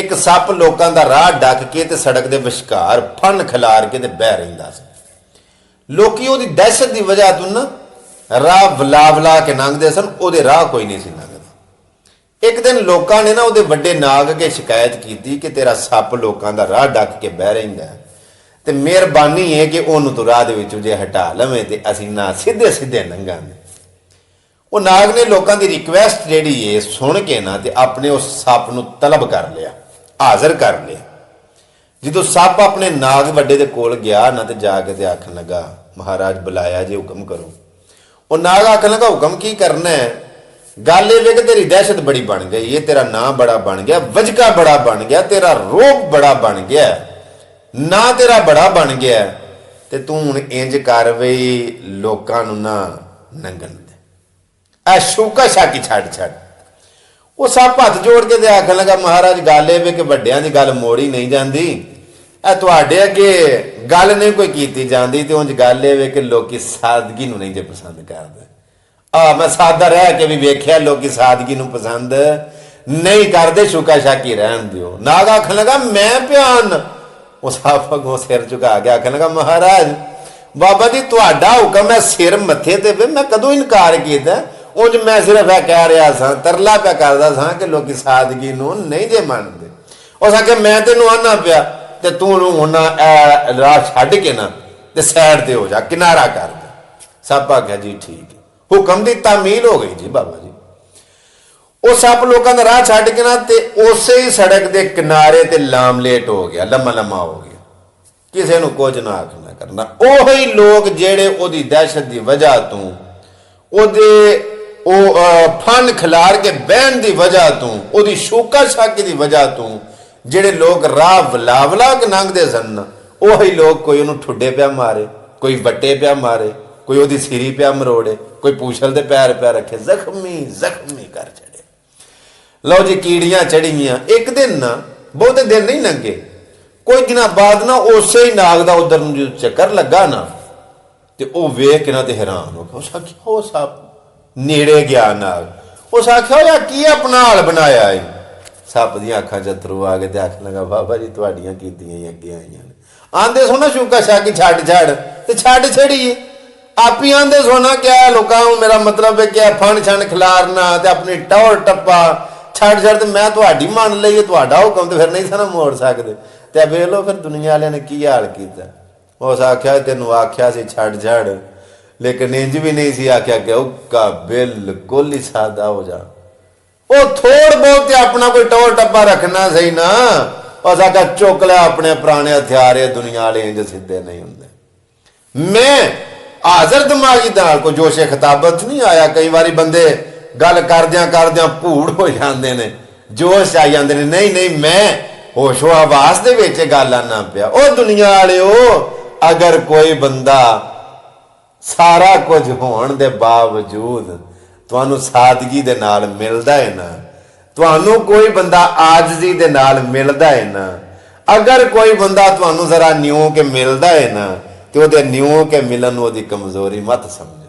एक सप लोगों का राह डक के ते सड़क के विचकार फन खिलार के ते बह रहिंदा सी। लोकी उहदी दहशत की वजह तो ना राह वला वला के लंघदे सन, उहदे राह कोई नहीं सी लंघदा। एक दिन लोगों ने ना उहदे वड्डे नाग अगे शिकायत की कि तेरा सप लोगों का राह डक के बह रहिंदा है ते मेहरबानी है कि उहनूं तूं राह दे विचों जे हटा लवें ते असीं ना सीधे सीधे लंघांगे। वो नाग ने लोगों की रिक्वेस्ट जी है सुन के ना ते अपने उस सप नूं तलब कर लिया, हाजिर कर लिया। जो सप अपने नाग वड्डे दे कोल गया ना ते जाके ते आखन लगा, महाराज बुलाया जी, हुक्म करो। वो नाग आखन लगा, हुक्म की करना है? गल ये कि तेरी दहशत बड़ी बन गई है, तेरा नाम बड़ा बन गया, वजका बड़ा बन गया, तेरा रोब बड़ा बन गया, ना तेरा बड़ा बन गया, ते तू हुण इंज कर बई लोकां नूं ना नंगन दे, आ शूका शाकी छड़ छड़। वो सप हथ जोड़ के ते आखन लगा, महाराज गल ये कि वड्डियां दी गल मोड़ी नहीं जाती, तुहाडे अगे गल नहीं कोई कीती जाती, ते उंज गल ये कि लोकी सादगी नूं नहीं जे पसंद करदे। मैं सादा रह के भी वेख्या लोकी सादगी नूं पसंद नहीं करते, शूका शाकी रहन दिओ। नाग आखन लगा, मैं प्यान। वो सप अगों सिर झुका के आखन लगा, महाराज बाबा जी तुहाडा हुक्म है, सिर मथे ते वे, मैं कदों इनकार कीता? उंज मैं सिर्फ यह कह रहा था, तरला पिया करदा था कि लोग सादगी नूं नहीं जे मनदे। उस आखे मैं तेनों आना पिया ते तू हुण राह छड्ड के ना ते साइड ते हो जा, किनारा कर दे। सप आख्या जी ठीक है, हुक्म की तामील हो गई जी बाबा जी। वो सप लोगों का राह छड्ड के ना ते उसे ही सड़क के किनारे ते लामलेट हो गया, लम्मा लम्मा हो गया, किसी नूं कुछ ना आखना करना। ओही लोग जेड़े ओदी दहशत की वजह तो ओदे फन खिलार के बहन की वजह तो ओदी शूका शाकी की वजह तो जेड़े लोग राह वला वला के लंघदे सन, ओही लोग कोई उन्होंने ठुड्डे पिया मारे, कोई वट्टे पिया मारे, कोई ओदी सिरी पिया मरोड़े, कोई पूछल दे पैर पिया रखे, जख्मी जख्मी कर चढ़े। लो जी कीड़ियां चढ़ियां। एक दिन ना, बहुते दिन नहीं लंघे, कोई दिन बाद ना उसे ही नाग दा उधर जो चक्कर लगा ना ते ओ वेख के ना ते हैरान हो गया। उस आख्या, ओ सप नेड़े गया नाग। उस आख्या, यार की अपना हाल बनाया है? सप दियां अखां च अथरू आ गए ते आखन लगा, बाबा जी तुहाडियां कीतियां ही अगे आईयां ने। आंदे सोना शूका शाकी छड्ड छड़ ते छड्ड छड़िए, आप ही आंदे सोना क्या लोकां नूं, मेरा मतलब है क्या फन छन खिलारना ते अपनी टौर टप्पा छड़ छड़, मैं तुहाडी मान लईए, तुहाडा हुक्म ते फिर नहीं सा मोड़ सकदे। ते वेख लो फिर दुनिया वालियां ने की हाल कीता। उस आख्या, तेनों आख्या सी छड़ छड़, लेकिन इंज भी नहीं सी आख्या कि उका बिल्कुल ही सादा हो जा। वो थोड़ बहुत अपना कोई टौर टप्पा रखना सही ना। उस आख्या, चुक लिया अपने पुराने हथियार, दुनिया वाले इंज सीधे नहीं होंगे। मैं हाजिर दिमागी नाल कोई जोशे खिताबत नहीं आया। कई बारी बंदे गल करदियां भूड़ हो जाते ने, जोश आई जाते ने। नहीं नहीं, मैं होशो आवास दे विच गल आना पिया। ओ दुनिया वाले, अगर कोई बंदा सारा कुछ होने के बावजूद तुहानू सादगी दे नाल मिलदा है ना, तुहानू कोई बंदा आजजी दे नाल मिलदा है ना, अगर कोई बंदा तुहानू जरा न्यू के मिलदा है ना, तो न्यू के मिलन ओदी कमजोरी मत समझ।